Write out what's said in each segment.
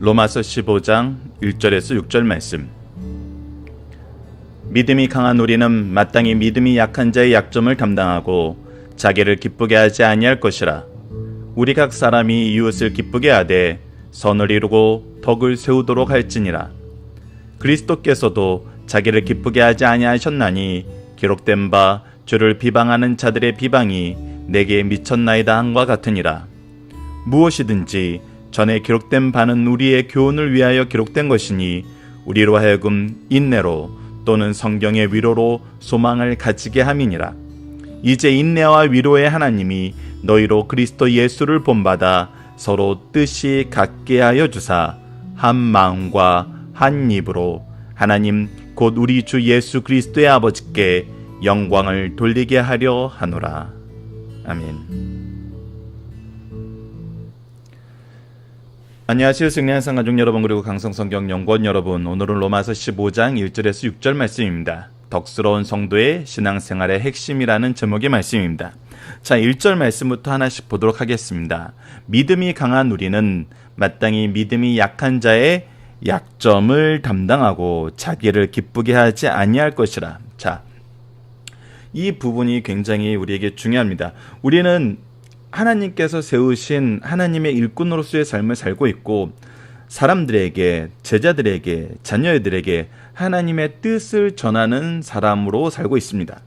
로마서 15장 1절에서 6절 말씀. 믿음이 강한 우리는 마땅히 믿음이 약한 자의 약점을 담당하고 자기를 기쁘게 하지 아니할 것이라. 우리 각 사람이 이웃을 기쁘게 하되 선을 이루고 덕을 세우도록 할지니라. 그리스도께서도 자기를 기쁘게 하지 아니하셨나니 기록된 바 주를 비방하는 자들의 비방이 내게 미쳤나이다 함과 같으니라. 무엇이든지 전에 기록된 바는 우리의 교훈을 위하여 기록된 것이니 우리로 하여금 인내로 또는 성경의 위로로 소망을 가지게 함이니라. 이제 인내와 위로의 하나님이 너희로 그리스도 예수를 본받아 서로 뜻이 같게 하여 주사 한 마음과 한 입으로 하나님 곧 우리 주 예수 그리스도의 아버지께 영광을 돌리게 하려 하노라. 아멘. 안녕하세요. 승리한상 가족 여러분, 그리고 강성성경 연구원 여러분. 오늘은 로마서 15장 1절에서 6절 말씀입니다. 덕스러운 성도의 신앙생활의 핵심이라는 제목의 말씀입니다. 자, 1절 말씀부터 하나씩 보도록 하겠습니다. 믿음이 강한 우리는 마땅히 믿음이 약한 자의 약점을 담당하고 자기를 기쁘게 하지 아니할 것이라. 자, 이 부분이 굉장히 우리에게 중요합니다. 우리는 하나님께서 세우신 하나님의 일꾼으로서의 삶을 살고 있고, 사람들에게, 제자들에게, 자녀들에게 하나님의 뜻을 전하는 사람으로 살고 있습니다.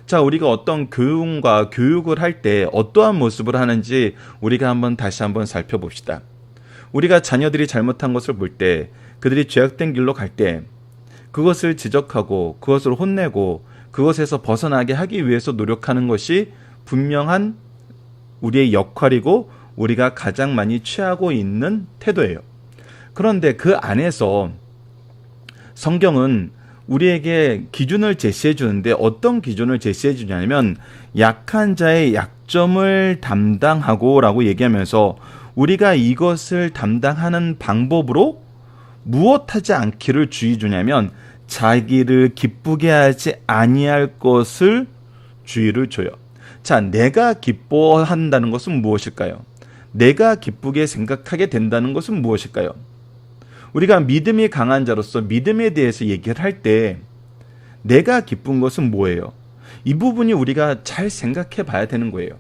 자, 우리가 어떤 교육을 할 때 어떠한 모습을 하는지 우리가 다시 한번 살펴봅시다. 우리가 자녀들이 잘못한 것을 볼 때, 그들이 죄악된 길로 갈 때 그것을 지적하고 그것을 혼내고 그것에서 벗어나게 하기 위해서 노력하는 것이 분명한 우리의 역할이고 우리가 가장 많이 취하고 있는 태도예요. 그런데 그 안에서 성경은 우리에게 기준을 제시해 주는데, 어떤 기준을 제시해 주냐면 약한 자의 약점을 담당하고 라고 얘기하면서 우리가 이것을 담당하는 방법으로 무엇하지 않기를 주의 주냐면 자기를 기쁘게 하지 아니할 것을 주의를 줘요. 자, 내가 기뻐한다는 것은 무엇일까요? 내가 기쁘게 생각하게 된다는 것은 무엇일까요? 우리가 믿음이 강한 자로서 믿음에 대해서 얘기를 할 때 내가 기쁜 것은 뭐예요? 이 부분이 우리가 잘 생각해 봐야 되는 거예요.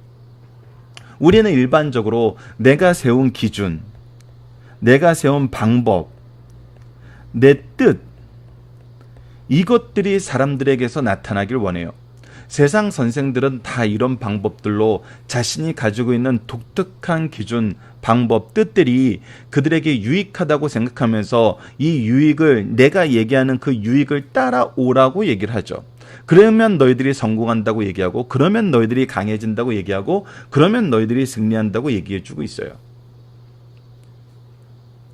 우리는 일반적으로 내가 세운 기준, 내가 세운 방법, 내 뜻, 이것들이 사람들에게서 나타나길 원해요. 세상 선생들은 다 이런 방법들로 자신이 가지고 있는 독특한 기준, 방법, 뜻들이 그들에게 유익하다고 생각하면서 이 유익을, 내가 얘기하는 그 유익을 따라오라고 얘기를 하죠. 그러면 너희들이 성공한다고 얘기하고, 그러면 너희들이 강해진다고 얘기하고, 그러면 너희들이 승리한다고 얘기해주고 있어요.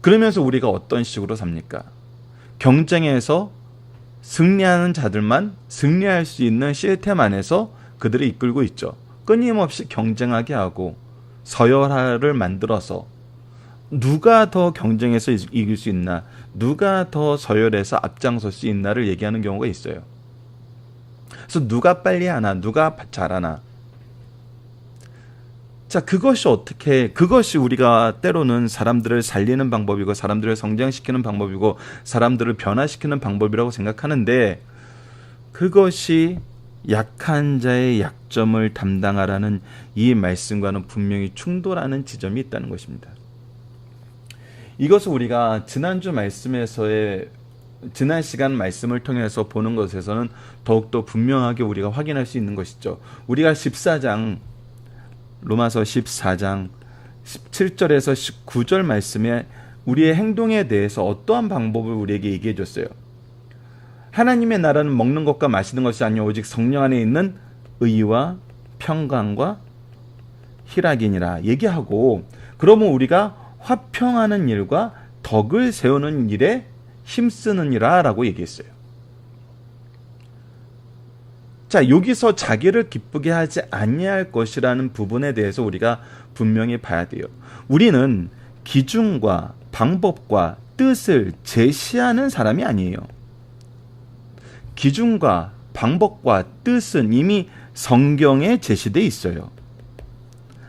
그러면서 우리가 어떤 식으로 삽니까? 경쟁에서 승리하는 자들만 승리할 수 있는 시스템 안에서 그들을 이끌고 있죠. 끊임없이 경쟁하게 하고 서열화를 만들어서 누가 더 경쟁에서 이길 수 있나, 누가 더 서열에서 앞장설 수 있나를 얘기하는 경우가 있어요. 그래서 누가 빨리 하나, 누가 잘하나. 자, 그것이 우리가 때로는 사람들을 살리는 방법이고, 사람들을 성장시키는 방법이고, 사람들을 변화시키는 방법이라고 생각하는데, 그것이 약한 자의 약점을 담당하라는 이 말씀과는 분명히 충돌하는 지점이 있다는 것입니다. 이것을 우리가 지난 시간 말씀을 통해서 보는 것에서는 더욱더 분명하게 우리가 확인할 수 있는 것이죠. 우리가 로마서 14장 17절에서 19절 말씀에 우리의 행동에 대해서 어떠한 방법을 우리에게 얘기해 줬어요. 하나님의 나라는 먹는 것과 마시는 것이 아니요 오직 성령 안에 있는 의와 평강과 희락이니라 얘기하고, 그러면 우리가 화평하는 일과 덕을 세우는 일에 힘쓰느니라 라고 얘기했어요. 자, 여기서 자기를 기쁘게 하지 아니할 것이라는 부분에 대해서 우리가 분명히 봐야 돼요. 우리는 기준과 방법과 뜻을 제시하는 사람이 아니에요. 기준과 방법과 뜻은 이미 성경에 제시되어 있어요.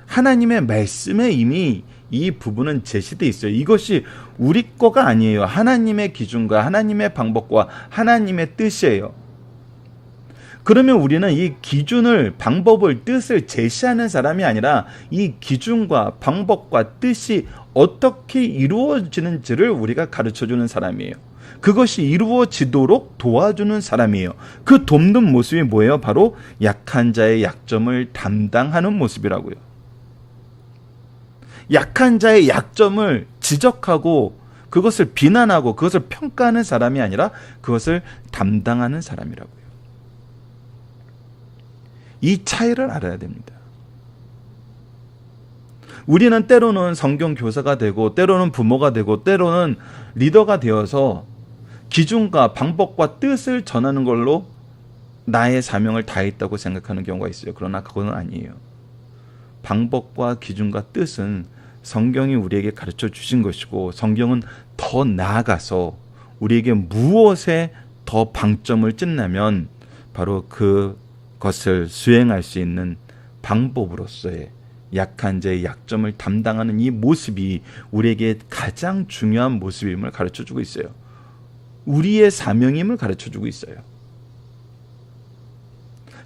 하나님의 말씀에 이미 이 부분은 제시되어 있어요. 이것이 우리 거가 아니에요. 하나님의 기준과 하나님의 방법과 하나님의 뜻이에요. 그러면 우리는 이 기준을, 방법을, 뜻을 제시하는 사람이 아니라 이 기준과 방법과 뜻이 어떻게 이루어지는지를 우리가 가르쳐주는 사람이에요. 그것이 이루어지도록 도와주는 사람이에요. 그 돕는 모습이 뭐예요? 바로 약한 자의 약점을 담당하는 모습이라고요. 약한 자의 약점을 지적하고 그것을 비난하고 그것을 평가하는 사람이 아니라 그것을 담당하는 사람이라고요. 이 차이를 알아야 됩니다. 우리는 때로는 성경 교사가 되고 때로는 부모가 되고 때로는 리더가 되어서 기준과 방법과 뜻을 전하는 걸로 나의 사명을 다했다고 생각하는 경우가 있어요. 그러나 그건 아니에요. 방법과 기준과 뜻은 성경이 우리에게 가르쳐 주신 것이고 성경은 더 나아가서 우리에게 무엇에 더 방점을 찢냐면 바로 그것을 수행할 수 있는 방법으로서의 약한 자의 약점을 담당하는 이 모습이 우리에게 가장 중요한 모습임을 가르쳐주고 있어요. 우리의 사명임을 가르쳐주고 있어요.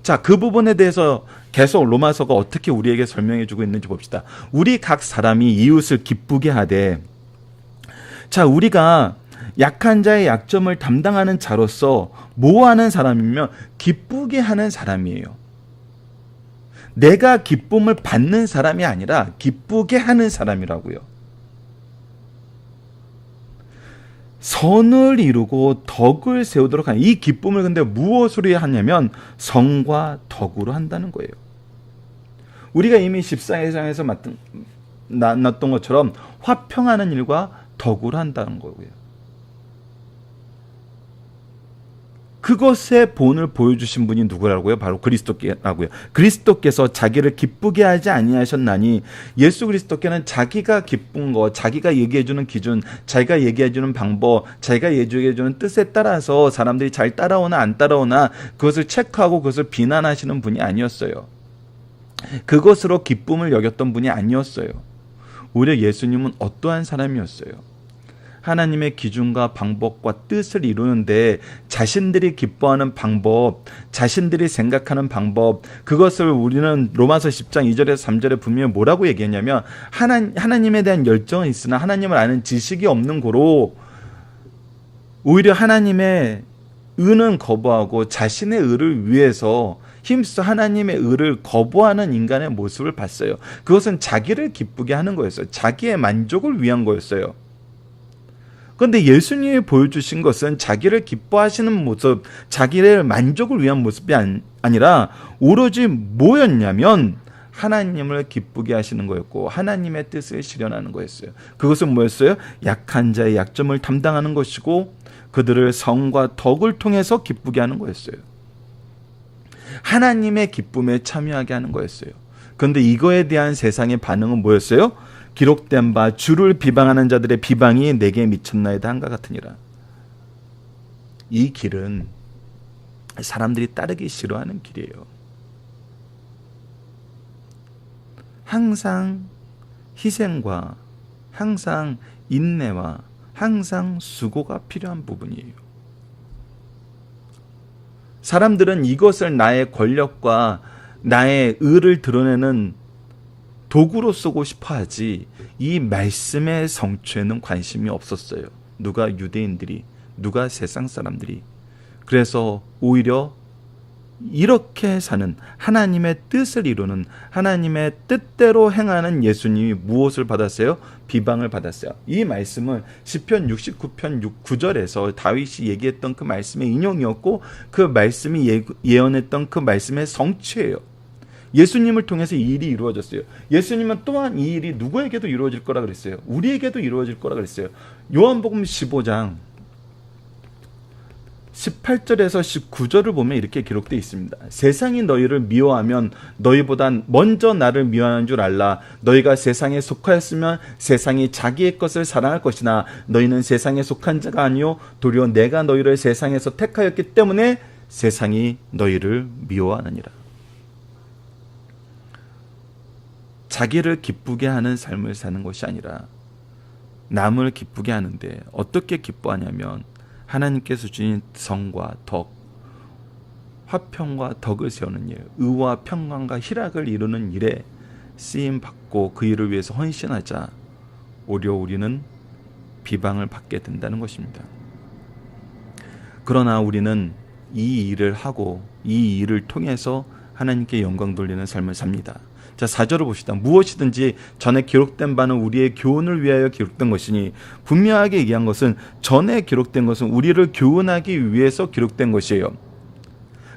자, 그 부분에 대해서 계속 로마서가 어떻게 우리에게 설명해주고 있는지 봅시다. 우리 각 사람이 이웃을 기쁘게 하되, 자, 우리가 약한 자의 약점을 담당하는 자로서 뭐 하는 사람이면 기쁘게 하는 사람이에요. 내가 기쁨을 받는 사람이 아니라 기쁘게 하는 사람이라고요. 선을 이루고 덕을 세우도록 하는 이 기쁨을 근데 무엇으로 하냐면 성과 덕으로 한다는 거예요. 우리가 이미 14회장에서 나눴던 것처럼 화평하는 일과 덕으로 한다는 거고요. 그것의 본을 보여주신 분이 누구라고요? 바로 그리스도께라고요. 그리스도께서 자기를 기쁘게 하지 아니하셨나니, 예수 그리스도께는 자기가 기쁜 것, 자기가 얘기해주는 기준, 자기가 얘기해주는 방법, 자기가 얘기해주는 뜻에 따라서 사람들이 잘 따라오나 안 따라오나 그것을 체크하고 그것을 비난하시는 분이 아니었어요. 그것으로 기쁨을 여겼던 분이 아니었어요. 오히려 예수님은 어떠한 사람이었어요? 하나님의 기준과 방법과 뜻을 이루는데 자신들이 기뻐하는 방법, 자신들이 생각하는 방법, 그것을 우리는 로마서 10장 2절에서 3절에 분명히 뭐라고 얘기했냐면 하나님에 대한 열정은 있으나 하나님을 아는 지식이 없는 고로 오히려 하나님의 의는 거부하고 자신의 의를 위해서 힘써 하나님의 의를 거부하는 인간의 모습을 봤어요. 그것은 자기를 기쁘게 하는 거였어요. 자기의 만족을 위한 거였어요. 그런데 예수님이 보여주신 것은 자기를 기뻐하시는 모습, 자기를 만족을 위한 모습이 아니라 오로지 뭐였냐면 하나님을 기쁘게 하시는 거였고 하나님의 뜻을 실현하는 거였어요. 그것은 뭐였어요? 약한 자의 약점을 담당하는 것이고 그들을 성과 덕을 통해서 기쁘게 하는 거였어요. 하나님의 기쁨에 참여하게 하는 거였어요. 그런데 이거에 대한 세상의 반응은 뭐였어요? 기록된 바 주를 비방하는 자들의 비방이 내게 미쳤나이다 한과 같으니라. 이 길은 사람들이 따르기 싫어하는 길이에요. 항상 희생과 항상 인내와 항상 수고가 필요한 부분이에요. 사람들은 이것을 나의 권력과 나의 의를 드러내는 도구로 쓰고 싶어 하지 이 말씀의 성취에는 관심이 없었어요. 누가 유대인들이, 누가 세상 사람들이. 그래서 오히려 이렇게 사는 하나님의 뜻을 이루는 하나님의 뜻대로 행하는 예수님이 무엇을 받았어요? 비방을 받았어요. 이 말씀은 시편 69편 9절에서 다윗이 얘기했던 그 말씀의 인용이었고 그 말씀이 예언했던 그 말씀의 성취예요. 예수님을 통해서 이 일이 이루어졌어요. 예수님은 또한 이 일이 누구에게도 이루어질 거라 그랬어요. 우리에게도 이루어질 거라 그랬어요. 요한복음 15장 18절에서 19절을 보면 이렇게 기록되어 있습니다. 세상이 너희를 미워하면 너희보다 먼저 나를 미워하는 줄 알라. 너희가 세상에 속하였으면 세상이 자기의 것을 사랑할 것이나 너희는 세상에 속한 자가 아니요 도리어 내가 너희를 세상에서 택하였기 때문에 세상이 너희를 미워하느니라. 자기를 기쁘게 하는 삶을 사는 것이 아니라 남을 기쁘게 하는데, 어떻게 기뻐하냐면 하나님께서 주신 성과 덕, 화평과 덕을 세우는 일, 의와 평강과 희락을 이루는 일에 쓰임 받고 그 일을 위해서 헌신하자 오히려 우리는 비방을 받게 된다는 것입니다. 그러나 우리는 이 일을 하고 이 일을 통해서 하나님께 영광 돌리는 삶을 삽니다. 자, 4절을 봅시다. 무엇이든지 전에 기록된 바는 우리의 교훈을 위하여 기록된 것이니, 분명하게 얘기한 것은, 전에 기록된 것은 우리를 교훈하기 위해서 기록된 것이에요.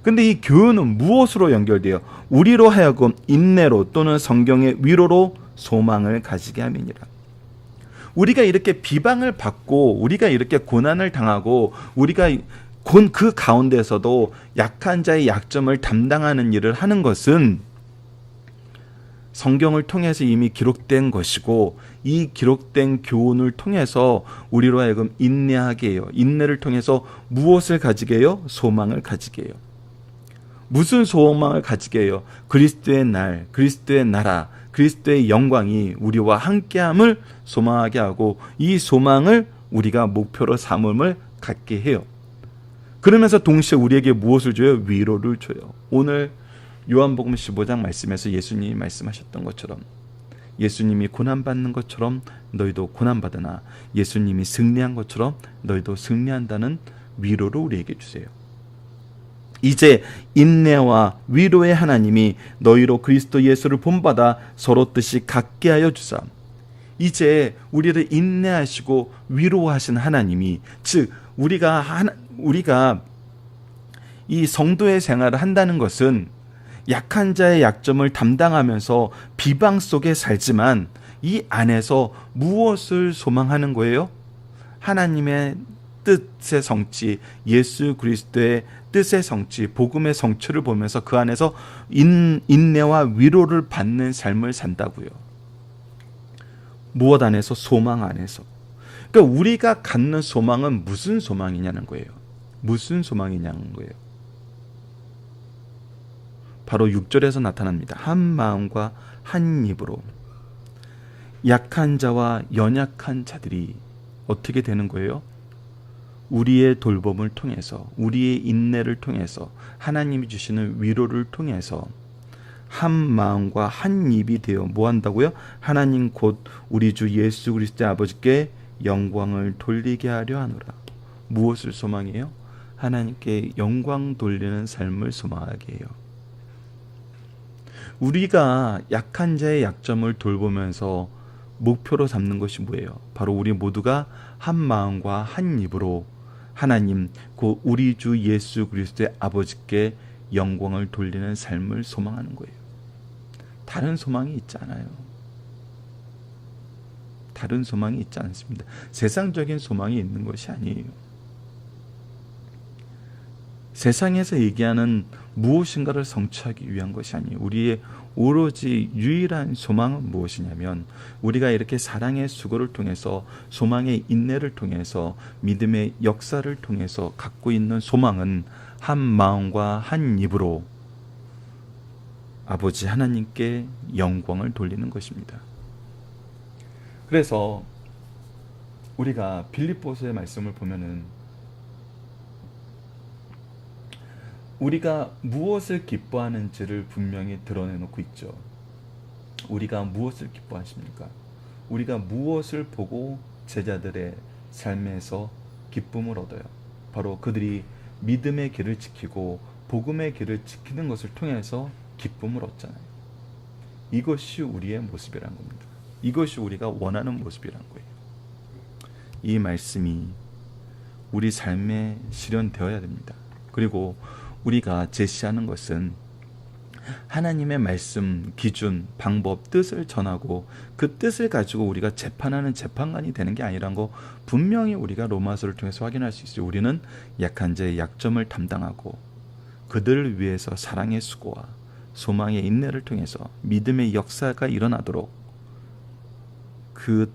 근데 이 교훈은 무엇으로 연결돼요? 우리로 하여금 인내로 또는 성경의 위로로 소망을 가지게 함이니라. 우리가 이렇게 비방을 받고 우리가 이렇게 고난을 당하고 우리가 그 가운데서도 약한 자의 약점을 담당하는 일을 하는 것은 성경을 통해서 이미 기록된 것이고, 이 기록된 교훈을 통해서 우리로 하여금 인내하게 해요. 인내를 통해서 무엇을 가지게 해요? 소망을 가지게 해요. 무슨 소망을 가지게 해요? 그리스도의 날, 그리스도의 나라, 그리스도의 영광이 우리와 함께함을 소망하게 하고, 이 소망을 우리가 목표로 삼음을 갖게 해요. 그러면서 동시에 우리에게 무엇을 줘요? 위로를 줘요. 오늘 요한복음 15장 말씀에서 예수님이 말씀하셨던 것처럼, 예수님이 고난받는 것처럼 너희도 고난받으나 예수님이 승리한 것처럼 너희도 승리한다는 위로를 우리에게 주세요. 이제 인내와 위로의 하나님이 너희로 그리스도 예수를 본받아 서로 뜻이 같게 하여 주사. 이제 우리를 인내하시고 위로하신 하나님이, 즉 우리가 이 성도의 생활을 한다는 것은 약한 자의 약점을 담당하면서 비방 속에 살지만, 이 안에서 무엇을 소망하는 거예요? 하나님의 뜻의 성취, 예수 그리스도의 뜻의 성취, 복음의 성취를 보면서 그 안에서 인내와 위로를 받는 삶을 산다고요. 무엇 안에서? 소망 안에서. 그러니까 우리가 갖는 소망은 무슨 소망이냐는 거예요. 무슨 소망이냐는 거예요. 바로 6절에서 나타납니다. 한 마음과 한 입으로. 약한 자와 연약한 자들이 어떻게 되는 거예요? 우리의 돌봄을 통해서, 우리의 인내를 통해서, 하나님이 주시는 위로를 통해서 한 마음과 한 입이 되어 뭐 한다고요? 하나님 곧 우리 주 예수 그리스도의 아버지께 영광을 돌리게 하려 하노라. 무엇을 소망해요? 하나님께 영광 돌리는 삶을 소망하게 해요. 우리가 약한 자의 약점을 돌보면서 목표로 삼는 것이 뭐예요? 바로 우리 모두가 한 마음과 한 입으로 하나님 곧 우리 주 예수 그리스도의 아버지께 영광을 돌리는 삶을 소망하는 거예요. 다른 소망이 있지 않아요. 다른 소망이 있지 않습니다. 세상적인 소망이 있는 것이 아니에요. 세상에서 얘기하는 무엇인가를 성취하기 위한 것이 아니에요. 우리의 오로지 유일한 소망은 무엇이냐면, 우리가 이렇게 사랑의 수고를 통해서, 소망의 인내를 통해서, 믿음의 역사를 통해서 갖고 있는 소망은 한 마음과 한 입으로 아버지 하나님께 영광을 돌리는 것입니다. 그래서 우리가 빌립보서의 말씀을 보면은 우리가 무엇을 기뻐하는지를 분명히 드러내놓고 있죠. 우리가 무엇을 기뻐하십니까? 우리가 무엇을 보고 제자들의 삶에서 기쁨을 얻어요? 바로 그들이 믿음의 길을 지키고 복음의 길을 지키는 것을 통해서 기쁨을 얻잖아요. 이것이 우리의 모습이란 겁니다. 이것이 우리가 원하는 모습이란 거예요. 이 말씀이 우리 삶에 실현되어야 됩니다. 그리고 우리가 제시하는 것은 하나님의 말씀, 기준, 방법, 뜻을 전하고 그 뜻을 가지고 우리가 재판하는 재판관이 되는 게 아니란 거 분명히 우리가 로마서를 통해서 확인할 수 있어요. 우리는 약한 자의 약점을 담당하고 그들을 위해서 사랑의 수고와 소망의 인내를 통해서 믿음의 역사가 일어나도록 그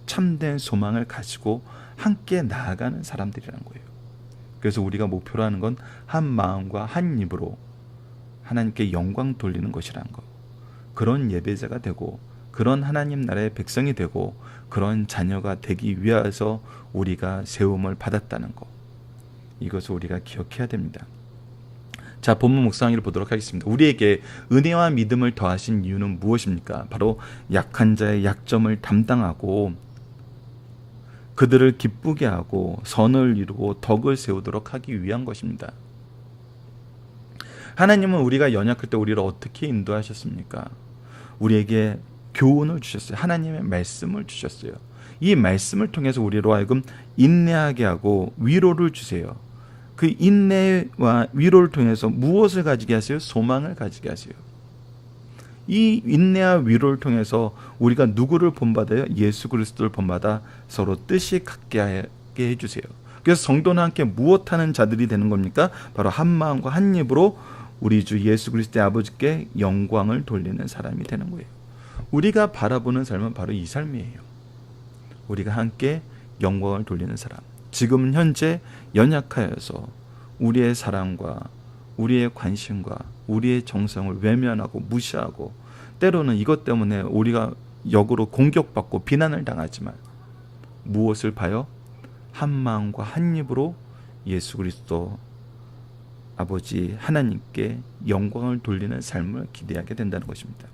참된 소망을 가지고 함께 나아가는 사람들이란 거예요. 그래서 우리가 목표로 하는 건 한 마음과 한 입으로 하나님께 영광 돌리는 것이라는 것. 그런 예배자가 되고 그런 하나님 나라의 백성이 되고 그런 자녀가 되기 위해서 우리가 세움을 받았다는 것, 이것을 우리가 기억해야 됩니다. 자, 본문 묵상을 보도록 하겠습니다. 우리에게 은혜와 믿음을 더하신 이유는 무엇입니까? 바로 약한 자의 약점을 담당하고 그들을 기쁘게 하고 선을 이루고 덕을 세우도록 하기 위한 것입니다. 하나님은 우리가 연약할 때 우리를 어떻게 인도하셨습니까? 우리에게 교훈을 주셨어요. 하나님의 말씀을 주셨어요. 이 말씀을 통해서 우리로 하여금 인내하게 하고 위로를 주세요. 그 인내와 위로를 통해서 무엇을 가지게 하세요? 소망을 가지게 하세요. 이 인내와 위로를 통해서 우리가 누구를 본받아요? 예수 그리스도를 본받아 서로 뜻이 같게 하게 해주세요. 그래서 성도는 함께 무엇하는 자들이 되는 겁니까? 바로 한 마음과 한 입으로 우리 주 예수 그리스도의 아버지께 영광을 돌리는 사람이 되는 거예요. 우리가 바라보는 삶은 바로 이 삶이에요. 우리가 함께 영광을 돌리는 사람. 지금 현재 연약하여서 우리의 사랑과 우리의 관심과 우리의 정성을 외면하고 무시하고 때로는 이것 때문에 우리가 역으로 공격받고 비난을 당하지만 무엇을 봐요? 한 마음과 한 입으로 예수 그리스도 아버지 하나님께 영광을 돌리는 삶을 기대하게 된다는 것입니다.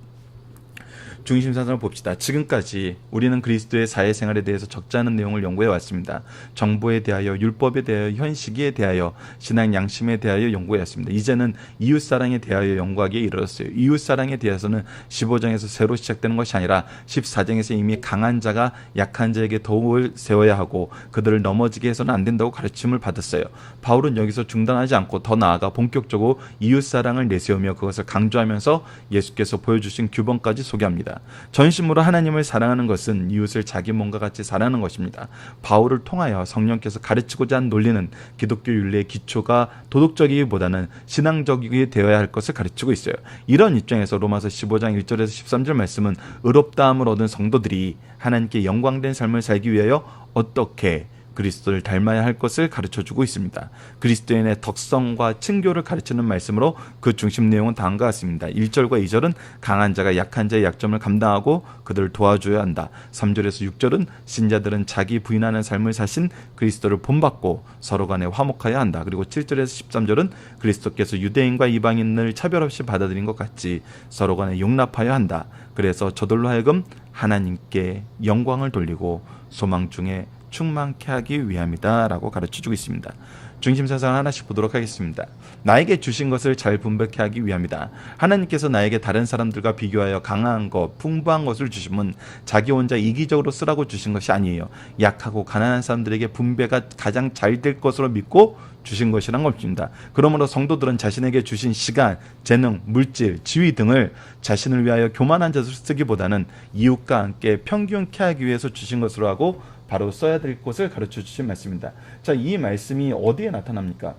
중심사상을 봅시다. 지금까지 우리는 그리스도의 사회생활에 대해서 적지 않은 내용을 연구해 왔습니다. 정보에 대하여, 율법에 대하여, 현 시기에 대하여, 신앙 양심에 대하여 연구해 왔습니다. 이제는 이웃사랑에 대하여 연구하기에 이르렀어요. 이웃사랑에 대해서는 15장에서 새로 시작되는 것이 아니라 14장에서 이미 강한 자가 약한 자에게 덕을 세워야 하고 그들을 넘어지게 해서는 안 된다고 가르침을 받았어요. 바울은 여기서 중단하지 않고 더 나아가 본격적으로 이웃사랑을 내세우며 그것을 강조하면서 예수께서 보여주신 규범까지 소개합니다. 전심으로 하나님을 사랑하는 것은 이웃을 자기 몸과 같이 사랑하는 것입니다. 바울을 통하여 성령께서 가르치고자 한 논리는 기독교 윤리의 기초가 도덕적이기보다는 신앙적이게 되어야 할 것을 가르치고 있어요. 이런 입장에서 로마서 15장 1절에서 13절 말씀은 의롭다함을 얻은 성도들이 하나님께 영광된 삶을 살기 위하여 어떻게 그리스도를 닮아야 할 것을 가르쳐주고 있습니다. 그리스도인의 덕성과 층교를 가르치는 말씀으로 그 중심 내용은 다음과 같습니다. 1절과 2절은 강한 자가 약한 자의 약점을 감당하고 그들을 도와줘야 한다. 3절에서 6절은 신자들은 자기 부인하는 삶을 사신 그리스도를 본받고 서로 간에 화목하여야 한다. 그리고 7절에서 13절은 그리스도께서 유대인과 이방인을 차별 없이 받아들인 것 같이 서로 간에 용납하여야 한다. 그래서 저들로 하여금 하나님께 영광을 돌리고 소망 중에 충만케 하기 위함이다 라고 가르쳐주고 있습니다. 중심사상을 하나씩 보도록 하겠습니다. 나에게 주신 것을 잘 분배케 하기 위함이다. 하나님께서 나에게 다른 사람들과 비교하여 강한 것, 풍부한 것을 주심은 자기 혼자 이기적으로 쓰라고 주신 것이 아니에요. 약하고 가난한 사람들에게 분배가 가장 잘 될 것으로 믿고 주신 것이란 것입니다. 그러므로 성도들은 자신에게 주신 시간, 재능, 물질, 지위 등을 자신을 위하여 교만한 자로 쓰기보다는 이웃과 함께 평균케 하기 위해서 주신 것으로 하고 바로 써야 될 것을 가르쳐 주신 말씀입니다. 자, 이 말씀이 어디에 나타납니까?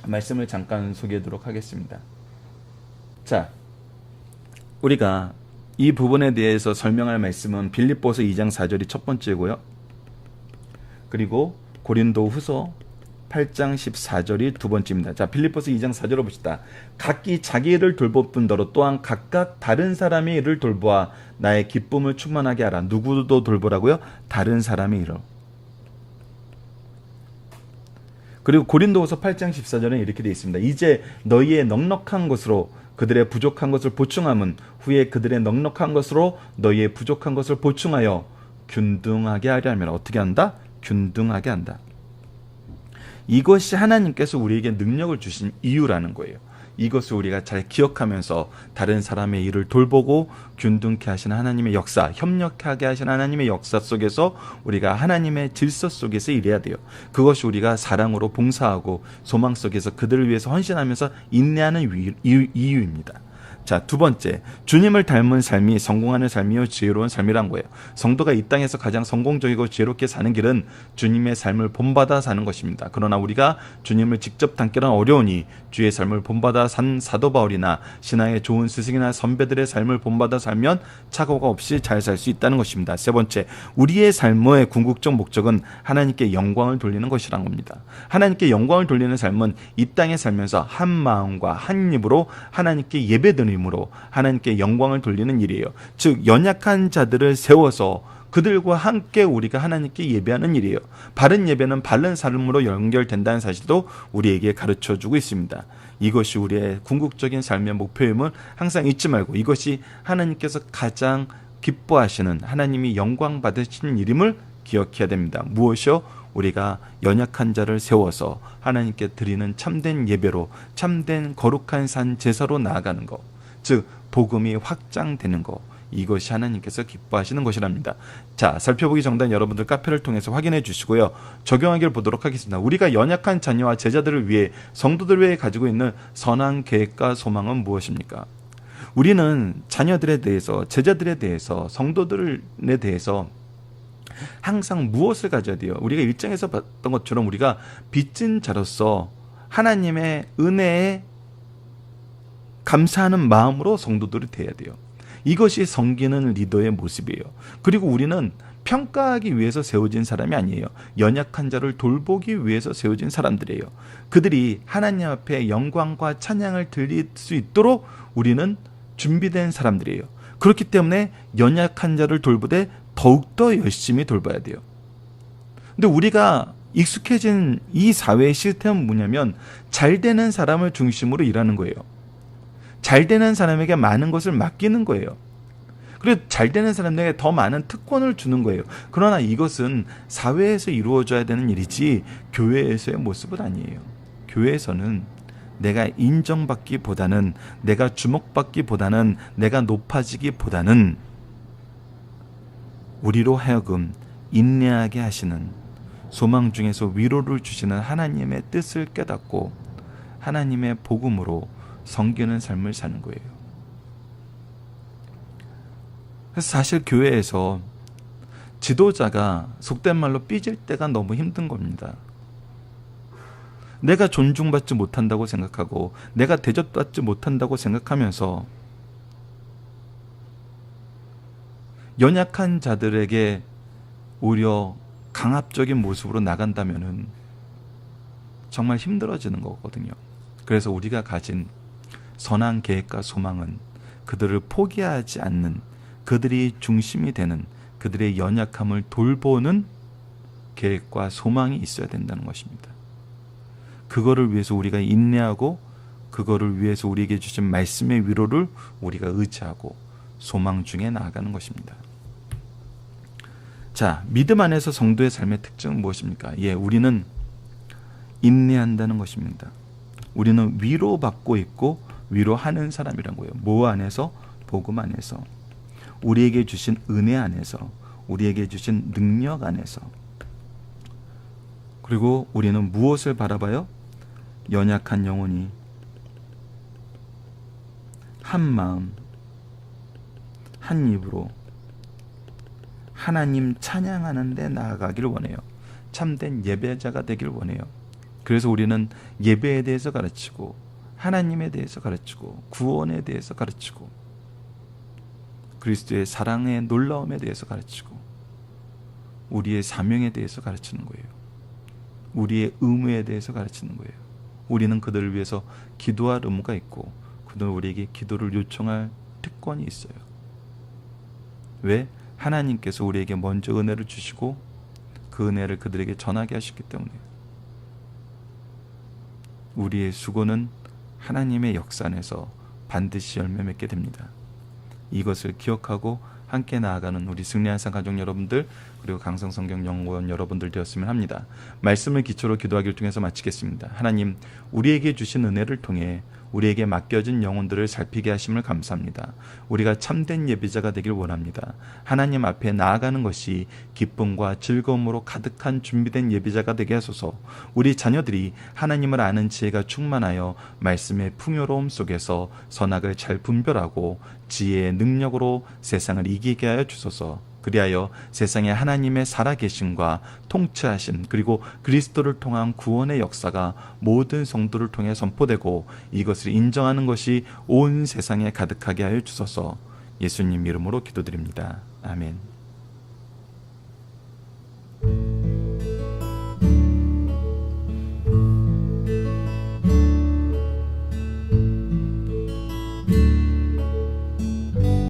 말씀을 잠깐 소개하도록 하겠습니다. 자, 우리가 이 부분에 대해서 설명할 말씀은 빌립보서 2장 4절이 첫 번째고요. 그리고 고린도후서 8장 14절이 두 번째입니다. 자, 빌립보서 2장 4절을 봅시다. 각기 자기 일을 돌볼 뿐더러 또한 각각 다른 사람의 일을 돌보아 나의 기쁨을 충만하게 하라. 누구도 돌보라고요? 다른 사람의 일을. 그리고 고린도후서 8장 14절은 이렇게 되어 있습니다. 이제 너희의 넉넉한 것으로 그들의 부족한 것을 보충함은 후에 그들의 넉넉한 것으로 너희의 부족한 것을 보충하여 균등하게 하려 하면 어떻게 한다? 균등하게 한다. 이것이 하나님께서 우리에게 능력을 주신 이유라는 거예요. 이것을 우리가 잘 기억하면서 다른 사람의 일을 돌보고 균등케 하시는 하나님의 역사, 협력하게 하시는 하나님의 역사 속에서 우리가 하나님의 질서 속에서 일해야 돼요. 그것이 우리가 사랑으로 봉사하고 소망 속에서 그들을 위해서 헌신하면서 인내하는 이유입니다. 자, 두 번째, 주님을 닮은 삶이 성공하는 삶이요 지혜로운 삶이란 거예요. 성도가 이 땅에서 가장 성공적이고 지혜롭게 사는 길은 주님의 삶을 본받아 사는 것입니다. 그러나 우리가 주님을 직접 닮기란 어려우니 주의 삶을 본받아 산 사도 바울이나 신앙의 좋은 스승이나 선배들의 삶을 본받아 살면 착오가 없이 잘 살 수 있다는 것입니다. 세 번째, 우리의 삶의 궁극적 목적은 하나님께 영광을 돌리는 것이란 겁니다. 하나님께 영광을 돌리는 삶은 이 땅에 살면서 한 마음과 한 입으로 하나님께 예배드리며 드림으로 하나님께 영광을 돌리는 일이에요. 즉 연약한 자들을 세워서 그들과 함께 우리가 하나님께 예배하는 일이에요. 바른 예배는 바른 삶으로 연결된다는 사실도 우리에게 가르쳐주고 있습니다. 이것이 우리의 궁극적인 삶의 목표임을 항상 잊지 말고, 이것이 하나님께서 가장 기뻐하시는, 하나님이 영광 받으시는 일임을 기억해야 됩니다. 무엇이요? 우리가 연약한 자를 세워서 하나님께 드리는 참된 예배로, 참된 거룩한 산 제사로 나아가는 것, 즉 복음이 확장되는 것, 이것이 하나님께서 기뻐하시는 것이랍니다. 자, 살펴보기 전단 여러분들 카페를 통해서 확인해 주시고요. 적용하기를 보도록 하겠습니다. 우리가 연약한 자녀와 제자들을 위해, 성도들을 위해 가지고 있는 선한 계획과 소망은 무엇입니까? 우리는 자녀들에 대해서, 제자들에 대해서, 성도들에 대해서 항상 무엇을 가져야 돼요? 우리가 일장에서 봤던 것처럼 우리가 빚진 자로서 하나님의 은혜에 감사하는 마음으로 성도들이 돼야 돼요. 이것이 섬기는 리더의 모습이에요. 그리고 우리는 평가하기 위해서 세워진 사람이 아니에요. 연약한 자를 돌보기 위해서 세워진 사람들이에요. 그들이 하나님 앞에 영광과 찬양을 드릴 수 있도록 우리는 준비된 사람들이에요. 그렇기 때문에 연약한 자를 돌보되 더욱더 열심히 돌봐야 돼요. 근데 우리가 익숙해진 이 사회의 시스템은 뭐냐면 잘 되는 사람을 중심으로 일하는 거예요. 잘 되는 사람에게 많은 것을 맡기는 거예요. 그리고 잘 되는 사람에게 더 많은 특권을 주는 거예요. 그러나 이것은 사회에서 이루어져야 되는 일이지 교회에서의 모습은 아니에요. 교회에서는 내가 인정받기보다는, 내가 주목받기보다는, 내가 높아지기보다는 우리로 하여금 인내하게 하시는, 소망 중에서 위로를 주시는 하나님의 뜻을 깨닫고 하나님의 복음으로 섬기는 삶을 사는 거예요. 그래서 사실 교회에서 지도자가 속된 말로 삐질 때가 너무 힘든 겁니다. 내가 존중받지 못한다고 생각하고 내가 대접받지 못한다고 생각하면서 연약한 자들에게 오히려 강압적인 모습으로 나간다면은 정말 힘들어지는 거거든요. 그래서 우리가 가진 선한 계획과 소망은 그들을 포기하지 않는, 그들이 중심이 되는, 그들의 연약함을 돌보는 계획과 소망이 있어야 된다는 것입니다. 그거를 위해서 우리가 인내하고, 그거를 위해서 우리에게 주신 말씀의 위로를 우리가 의지하고 소망 중에 나아가는 것입니다. 자, 믿음 안에서 성도의 삶의 특징은 무엇입니까? 우리는 인내한다는 것입니다. 우리는 위로받고 있고 위로하는 사람이란 거예요. 뭐 안에서? 복음 안에서. 우리에게 주신 은혜 안에서. 우리에게 주신 능력 안에서. 그리고 우리는 무엇을 바라봐요? 연약한 영혼이 한 마음, 한 입으로 하나님 찬양하는 데 나아가기를 원해요. 참된 예배자가 되기를 원해요. 그래서 우리는 예배에 대해서 가르치고, 하나님에 대해서 가르치고, 구원에 대해서 가르치고, 그리스도의 사랑의 놀라움에 대해서 가르치고, 우리의 사명에 대해서 가르치는 거예요. 우리의 의무에 대해서 가르치는 거예요. 우리는 그들을 위해서 기도할 의무가 있고, 그들은 우리에게 기도를 요청할 특권이 있어요. 왜? 하나님께서 우리에게 먼저 은혜를 주시고 그 은혜를 그들에게 전하게 하셨기 때문에. 우리의 수고는 하나님의 역사 안에서 반드시 열매 맺게 됩니다. 이것을 기억하고 함께 나아가는 우리 승리한산 가족 여러분들, 그리고 강성성경 연구원 여러분들 되었으면 합니다. 말씀을 기초로 기도하기를 통해서 마치겠습니다. 하나님, 우리에게 주신 은혜를 통해 우리에게 맡겨진 영혼들을 살피게 하심을 감사합니다. 우리가 참된 예배자가 되길 원합니다. 하나님 앞에 나아가는 것이 기쁨과 즐거움으로 가득한 준비된 예배자가 되게 하소서. 우리 자녀들이 하나님을 아는 지혜가 충만하여 말씀의 풍요로움 속에서 선악을 잘 분별하고 지혜의 능력으로 세상을 이기게 하여 주소서. 그리하여 세상에 하나님의 살아계심과 통치하심, 그리고 그리스도를 통한 구원의 역사가 모든 성도를 통해 선포되고 이것을 인정하는 것이 온 세상에 가득하게 하여 주소서. 예수님 이름으로 기도드립니다. 아멘.